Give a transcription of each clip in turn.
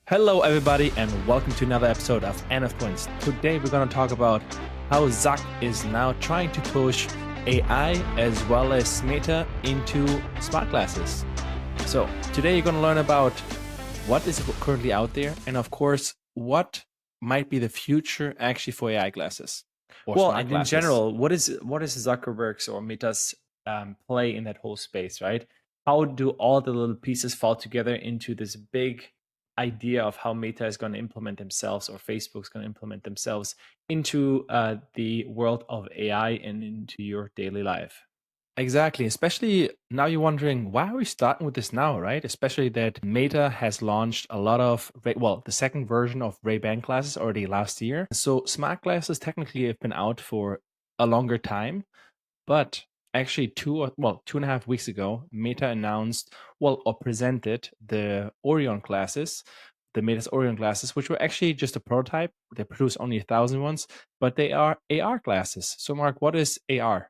Hello, everybody, and welcome to another episode of N of Points. Today, we're going to talk about how Zuck is now trying to push AI as well as Meta into smart glasses. So, today, you're going to learn about what is currently out there, and of course, what might be the future actually for AI glasses or Well, smart and in glasses. general, what is Zuckerberg's or Meta's play in that whole space, right? How do all the little pieces fall together into this big idea of how Meta is going to implement themselves or Facebook's going to implement themselves into the world of AI and into your daily life? Exactly. Especially now you're wondering, why are we starting with this now, right? Especially that Meta has launched a lot of, the second version of Ray-Ban glasses already last year. So smart glasses technically have been out for a longer time, but actually 2.5 weeks ago, Meta announced, or presented the Orion glasses, the Meta's Orion glasses, which were actually just a prototype. They produce only 1,000 ones, but they are AR glasses. So Mark, what is AR?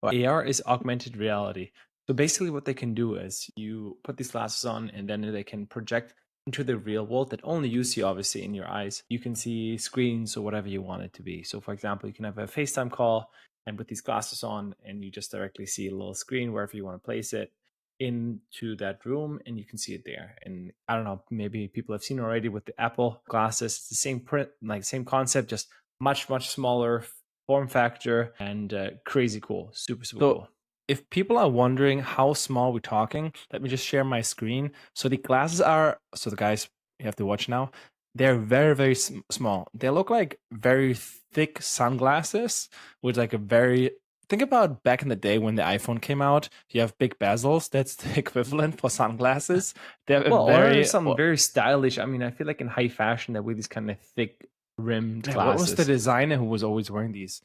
AR is augmented reality. So basically, what they can do is you put these glasses on, and then they can project into the real world that only you see, obviously, in your eyes. You can see screens or whatever you want it to be. So, for example, you can have a FaceTime call and put these glasses on, and you just directly see a little screen wherever you want to place it into that room, and you can see it there. And I don't know, maybe people have seen already with the Apple glasses. It's the same print, like same concept, just much smaller form factor, and crazy cool, super cool. If people are wondering how small we're talking, let me just share my screen. So the glasses are, so the guys you have to watch now, they're very small. They look like very thick sunglasses with like a very, think about back in the day when the iPhone came out, you have big bezels. That's the equivalent for sunglasses. They have Or some very stylish. I mean, I feel like in high fashion that with these kind of thick rimmed glasses. What was the designer who was always wearing these?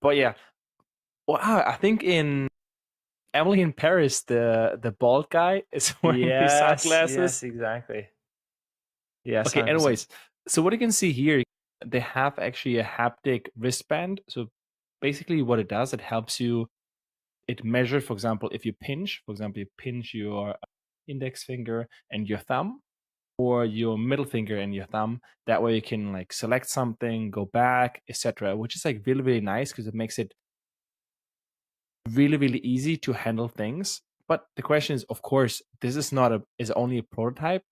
But yeah, I think in Emily in Paris, the bald guy is wearing these sunglasses. Yes, exactly. Yes. Okay. 100%. Anyways, so what you can see here, they have actually a haptic wristband. So basically, what it does, it helps you. It measures, for example, if you pinch, your index finger and your thumb, or your middle finger and your thumb. That way, you can like select something, go back, etc. Which is like really nice because it makes it really easy to handle things. But the question is, of course, this is only a prototype.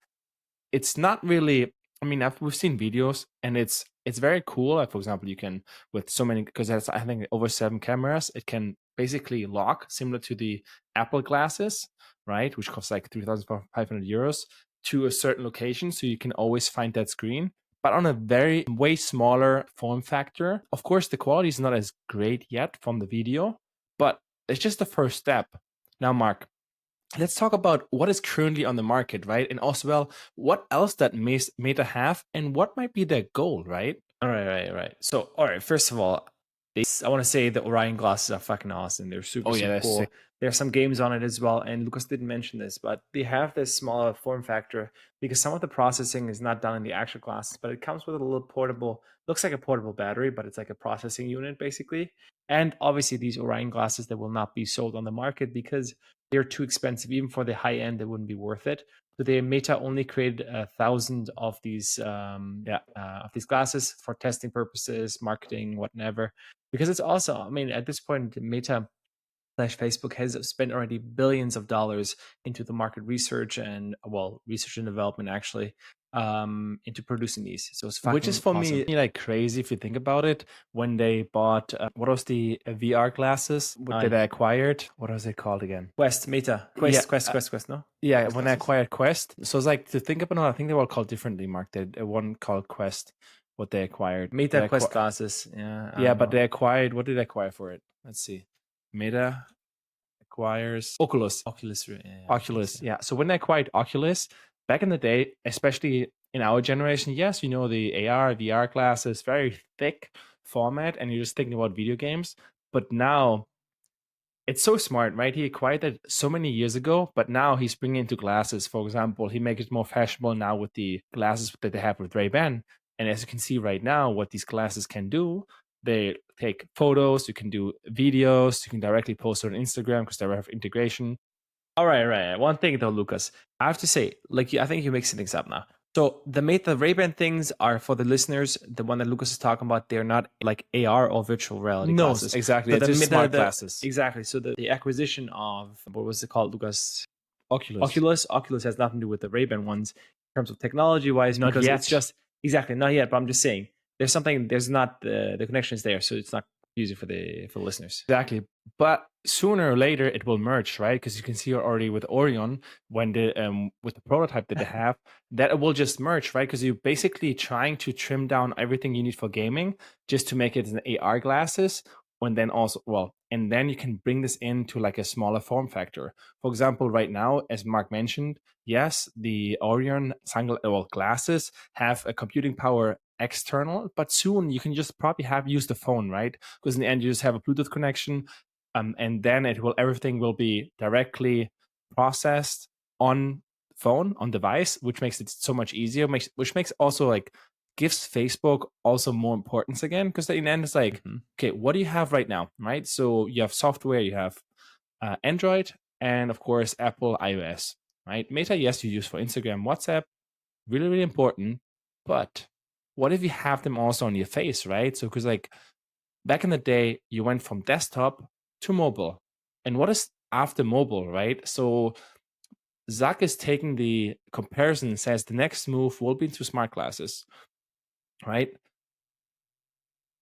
It's not really, I mean, we've seen videos and it's very cool. Like, for example, you can, with so many, because that's, I think, over 7 cameras, it can basically lock similar to the Apple glasses, right? Which costs like 3,500 euros to a certain location. So you can always find that screen, but on a way smaller form factor. Of course, the quality is not as great yet from the video, but it's just the first step. Now, Mark, let's talk about what is currently on the market, right? And also, well, what else that Meta have and what might be their goal, right? All right. So, all right, first of all, I want to say the Orion glasses are fucking awesome. They're super cool. Sick. There's some games on it as well. And Lucas didn't mention this, but they have this smaller form factor because some of the processing is not done in the actual glasses, but it comes with a little portable, looks like a portable battery, but it's like a processing unit basically. And obviously these Orion glasses that will not be sold on the market because they're too expensive. Even for the high end, they wouldn't be worth it. So they Meta only created 1,000 of these glasses for testing purposes, marketing, whatever. Because it's also, I mean, at this point, Meta / Facebook has spent already billions of dollars into the market research and research and development actually into producing these. So it's which is for awesome. me like crazy if you think about it. When they bought what was the VR glasses that they acquired? What was it called again? Quest. No. Yeah, when I acquired Quest. So it's like to think about. I think they were called differently, Mark. They one called Quest. What they acquired? Meta Quest glasses. Yeah. Yeah, but they acquired. What did they acquire for it? Let's see. Meta acquires Oculus. Oculus. Yeah. So when they acquired Oculus back in the day, especially in our generation, yes, you know, the AR, VR glasses, very thick format, and you're just thinking about video games. But now it's so smart, right? He acquired that so many years ago, but now he's bringing into glasses. For example, he makes it more fashionable now with the glasses that they have with Ray-Ban. And as you can see right now, what these glasses can do, they take photos, you can do videos, you can directly post it on Instagram because they have integration. All right. One thing though, Lucas, I have to say, like, I think you're mixing things up now. So the Ray-Ban things are, for the listeners, the one that Lucas is talking about, they're not like AR or virtual reality glasses. Exactly. So it's just smart glasses. Exactly. So the acquisition of, what was it called, Lucas? Oculus. Oculus has nothing to do with the Ray-Ban ones in terms of technology-wise, Not because yet. it's just, exactly, not yet, but I'm just saying, there's not, the connection is there, so it's not confusing for the listeners. Exactly. But sooner or later it will merge, right? Because you can see already with Orion, when with the prototype that they have, that it will just merge, right? Because you're basically trying to trim down everything you need for gaming just to make it an AR glasses. And then also, and then you can bring this into like a smaller form factor. For example, right now, as Mark mentioned, yes, the Orion glasses have a computing power external, but soon you can just probably use the phone, right? Because in the end you just have a Bluetooth connection, and then everything will be directly processed on phone, on device, which makes it so much easier, which makes also like gives Facebook also more importance again, because in the end it's like, okay, what do you have right now, right? So you have software, you have Android, and of course Apple iOS, right? Meta, yes, you use for Instagram, WhatsApp, really, really important. But what if you have them also on your face, right? So, because like back in the day, you went from desktop to mobile. And what is after mobile, right? So, Zach is taking the comparison and says the next move will be into smart glasses, right?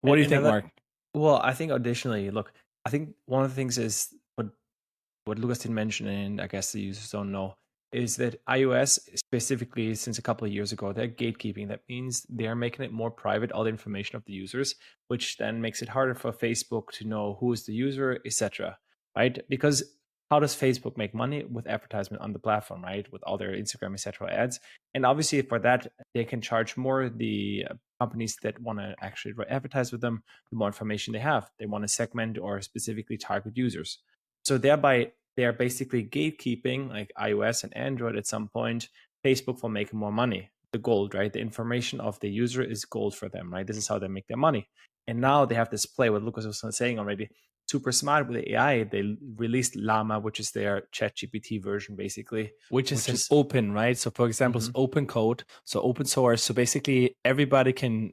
What do you think, Mark? Well, I think additionally, look, I think one of the things is what Lucas didn't mention, and I guess the users don't know, is that iOS, specifically since a couple of years ago, they're gatekeeping. That means they're making it more private, all the information of the users, which then makes it harder for Facebook to know who is the user, etc. Right? Because how does Facebook make money? With advertisement on the platform, right? With all their Instagram, etc. ads. And obviously for that, they can charge more the companies that want to actually advertise with them, the more information they have. They want to segment or specifically target users. So thereby, they are basically gatekeeping like iOS and Android at some point, Facebook for making more money. The gold, right? The information of the user is gold for them, right? This is how they make their money. And now they have this play, what Lucas was saying already, super smart with the AI. They released Llama, which is their ChatGPT version, basically. Which is open, right? So, for example, it's open code, so open source. So basically, everybody can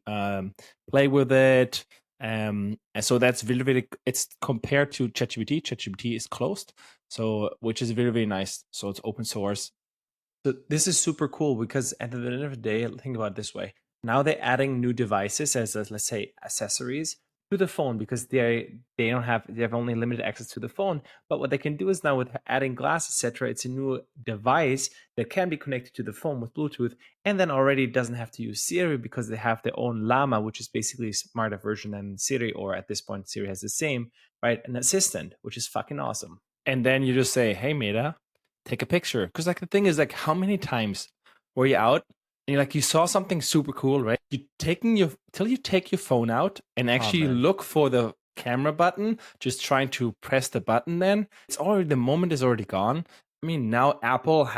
play with it. And so that's really, really, it's compared to ChatGPT. ChatGPT is closed, so which is very, very nice. So it's open source. So this is super cool because at the end of the day, think about it this way. Now they're adding new devices as let's say accessories to the phone because they have only limited access to the phone. But what they can do is now with adding glass, etc., it's a new device that can be connected to the phone with Bluetooth, and then already doesn't have to use Siri because they have their own Llama, which is basically a smarter version than Siri, or at this point Siri has the same, right? An assistant, which is fucking awesome. And then you just say, "Hey, Meta, take a picture." Because like the thing is, like, how many times were you out and you saw something super cool, right? You take your phone out and actually look for the camera button, just trying to press the button. Then the moment is already gone. I mean, now Apple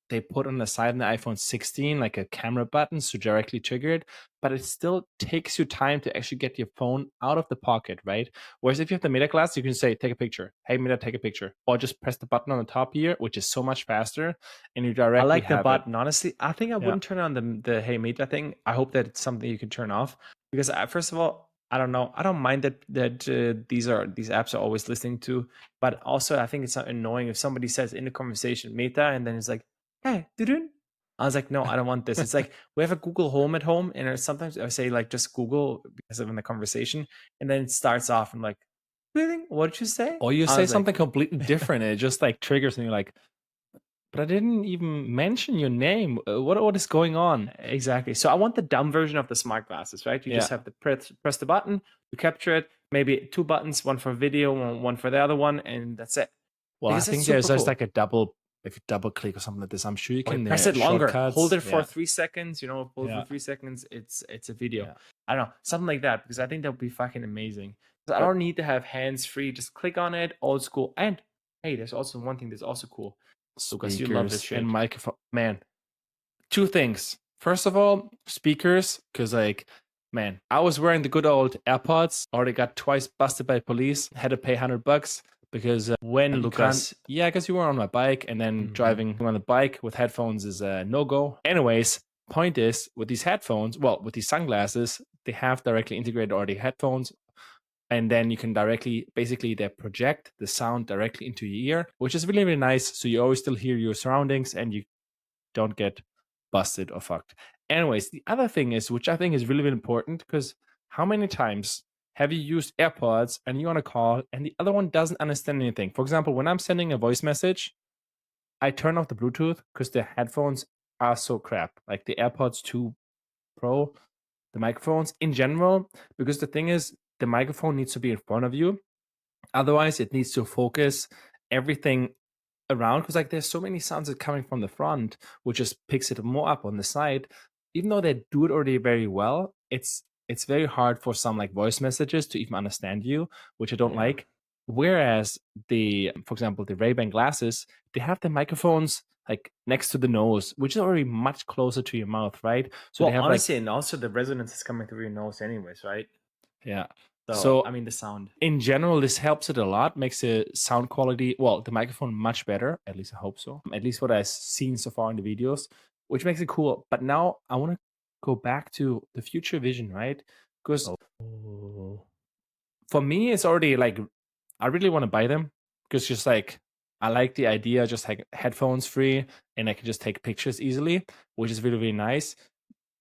they put on the side of the iPhone 16 like a camera button to directly trigger it, but it still takes you time to actually get your phone out of the pocket, right? Whereas if you have the Meta Glass, you can say, take a picture. Hey, Meta, take a picture. Or just press the button on the top here, which is so much faster, and you directly I like have the button, honestly. I think I wouldn't turn on the Hey Meta thing. I hope that it's something you can turn off because first of all, I don't know. I don't mind that these apps are always listening to, but also I think it's annoying if somebody says in the conversation Meta and then it's like, hey, doo-doo. I was like, no, I don't want this. It's like we have a Google Home at home, and sometimes I say like just Google because I'm in the conversation, and then it starts off and like, what did you say? Or you say something completely different, and it just like triggers, and you're like, but I didn't even mention your name. What is going on? Exactly. So I want the dumb version of the smart glasses, right? You just have to press the button, you capture it, maybe 2 buttons, one for video, one for the other one, and that's it. Well, because I think there's just like a if you double click or something like this, I'm sure you can press it longer. Hold it for 3 seconds, hold Yeah. for 3 seconds, it's a video. Yeah. I don't know, something like that, because I think that would be fucking amazing. I don't need to have hands-free, just click on it, old school. And hey, there's also one thing that's also cool. Lucas, you love this shit. And microphone. Man, 2 things. First of all, speakers, because man, I was wearing the good old AirPods, already got twice busted by police, had to pay $100 because when Lucas, because you were on my bike, and then driving on the bike with headphones is a no-go. Anyways, point is with these headphones, well, with these sunglasses, they have directly integrated already headphones. And then you can directly, basically, they project the sound directly into your ear, which is really, really nice. So you always still hear your surroundings and you don't get busted or fucked. Anyways, the other thing is, which I think is really, really important, because how many times have you used AirPods and you're on a call and the other one doesn't understand anything? For example, when I'm sending a voice message, I turn off the Bluetooth because the headphones are so crap. Like the AirPods 2 Pro, the microphones in general, because the thing is, the microphone needs to be in front of you. Otherwise, it needs to focus everything around, because like there's so many sounds that coming from the front, which just picks it more up on the side. Even though they do it already very well, it's very hard for some like voice messages to even understand you, which I don't like. Whereas for example, the Ray-Ban glasses, they have the microphones like next to the nose, which is already much closer to your mouth, right? So well, they have honestly, and also the resonance is coming through your nose anyways, right? Yeah. So I mean, the sound in general, this helps it a lot, makes the sound quality, well, the microphone much better. At least I hope so. At least what I've seen so far in the videos, which makes it cool. But now I want to go back to the future vision, right? Because for me, it's already like, I really want to buy them, because just like, I like the idea, just like headphones free, and I can just take pictures easily, which is really, really nice.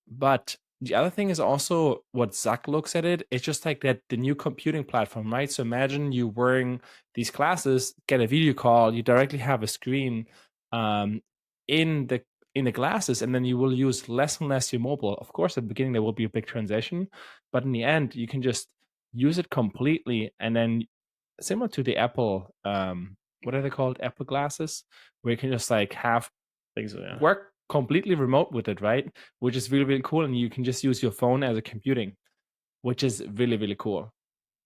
But the other thing is also what Zuck looks at it. It's just like that the new computing platform, right? So imagine you wearing these glasses, get a video call, you directly have a screen in the glasses, and then you will use less and less your mobile. Of course, at the beginning there will be a big transition, but in the end, you can just use it completely, and then similar to the Apple, what are they called? Apple glasses, where you can just like have things, yeah, work completely remote with it, right? Which is really, really cool. And you can just use your phone as a computing, which is really, really cool.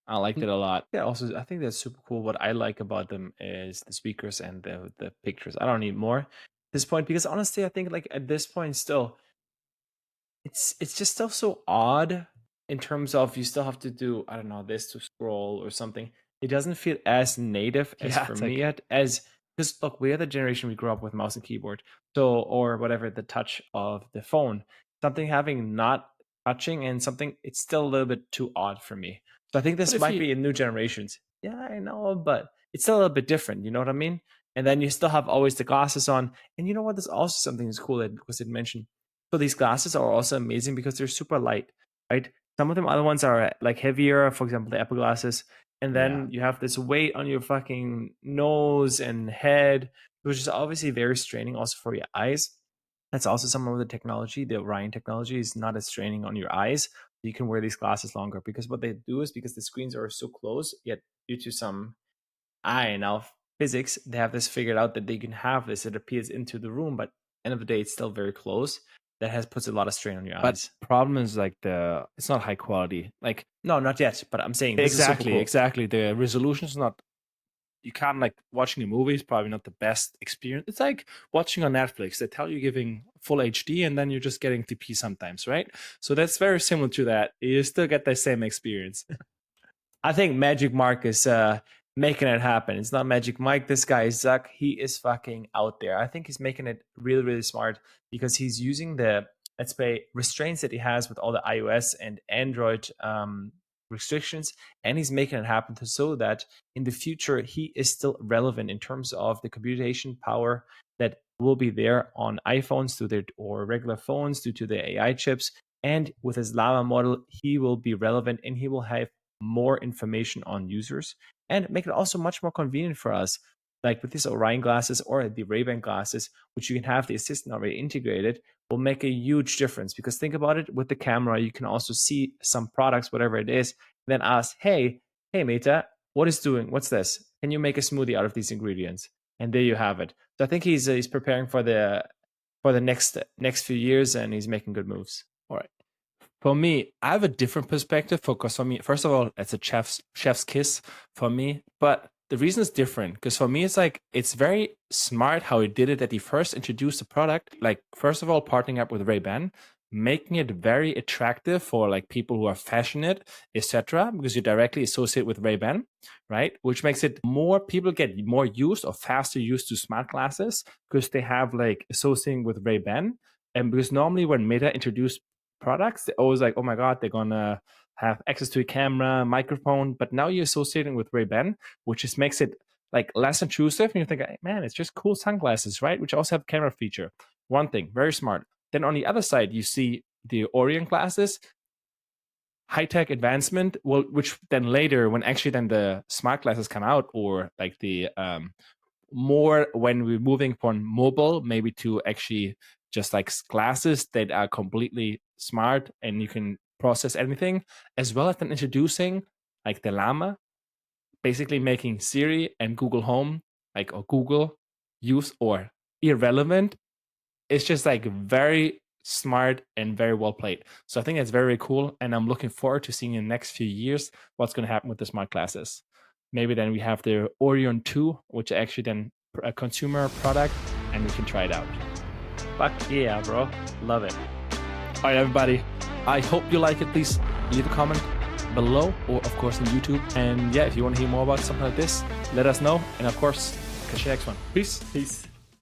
I liked it a lot. Yeah, also I think that's super cool. What I like about them is the speakers and the pictures. I don't need more at this point, because honestly, I think like at this point still, it's just still so odd in terms of you still have to do, I don't know, this to scroll or something. It doesn't feel as native as for me yet, as because look, we are the generation, we grew up with mouse and keyboard, so, or whatever, the touch of the phone. Something having not touching and something, it's still a little bit too odd for me. So I think this might be in new generations. Yeah, I know, but it's still a little bit different. You know what I mean? And then you still have always the glasses on. And you know what? There's also something that's cool that was mentioned. So these glasses are also amazing because they're super light, right? Some of them other ones are like heavier, for example, the Apple glasses. And then you have this weight on your fucking nose and head, which is obviously very straining also for your eyes. That's also some of the technology. The Orion technology is not as straining on your eyes. You can wear these glasses longer, because what they do is, because the screens are so close, yet due to some now physics, they have this figured out that they can have this. It appears into the room, but end of the day, it's still very close. That puts a lot of strain on your eyes. Problem is like it's not high quality. Like, no, not yet. But I'm saying exactly, cool. exactly. The resolution is not. You can't, like, watching a movie is probably not the best experience. It's like watching on Netflix. They tell you giving full HD, and then you're just getting TP sometimes, right? So that's very similar to that. You still get the same experience. I think Magic Mark is making it happen. It's not Magic Mike. This guy is Zuck. He is fucking out there. I think he's making it really, really smart, because he's using the, let's say, restraints that he has with all the iOS and Android restrictions, and he's making it happen so that in the future he is still relevant in terms of the computation power that will be there on iPhones or regular phones due to the AI chips. And with his Llama model, he will be relevant, and he will have more information on users, and make it also much more convenient for us. Like with these Orion glasses or the Ray-Ban glasses, which you can have the assistant already integrated, will make a huge difference. Because think about it, with the camera, you can also see some products, whatever it is, then ask, hey Meta, what's this? Can you make a smoothie out of these ingredients? And there you have it. So I think he's preparing for the next few years, and he's making good moves. All right. For me, I have a different perspective, because for me, first of all, it's a chef's kiss for me. But the reason is different, because for me, it's like, it's very smart how he did it, that he first introduced the product, like, first of all, partnering up with Ray-Ban, making it very attractive for like people who are fashionate, etc., because you directly associate with Ray-Ban, right? Which makes it more, people get more used or faster used to smart glasses, because they have like associating with Ray-Ban. And because normally when Meta introduced products, they're always like, oh my God, they're gonna have access to a camera, microphone, but now you're associating with Ray-Ban, which just makes it like less intrusive. And you think, man, it's just cool sunglasses, right? Which also have camera feature. One thing, very smart. Then on the other side, you see the Orion glasses, high-tech advancement, well, which then later, when actually then the smart glasses come out, or like the more when we're moving from mobile maybe to actually just like glasses that are completely smart and you can process anything, as well as then introducing like the Llama, basically making Siri and Google Home like or Google use or irrelevant. It's just like very smart and very well played. So I think that's very cool, and I'm looking forward to seeing in the next few years what's going to happen with the smart glasses. Maybe then we have the Orion 2, which is actually then a consumer product, and we can try it out. Fuck yeah, bro. Love it. All right, everybody. I hope you like it. Please leave a comment below, or of course on YouTube. And yeah, if you want to hear more about something like this, let us know. And of course, catch you next one. Peace. Peace.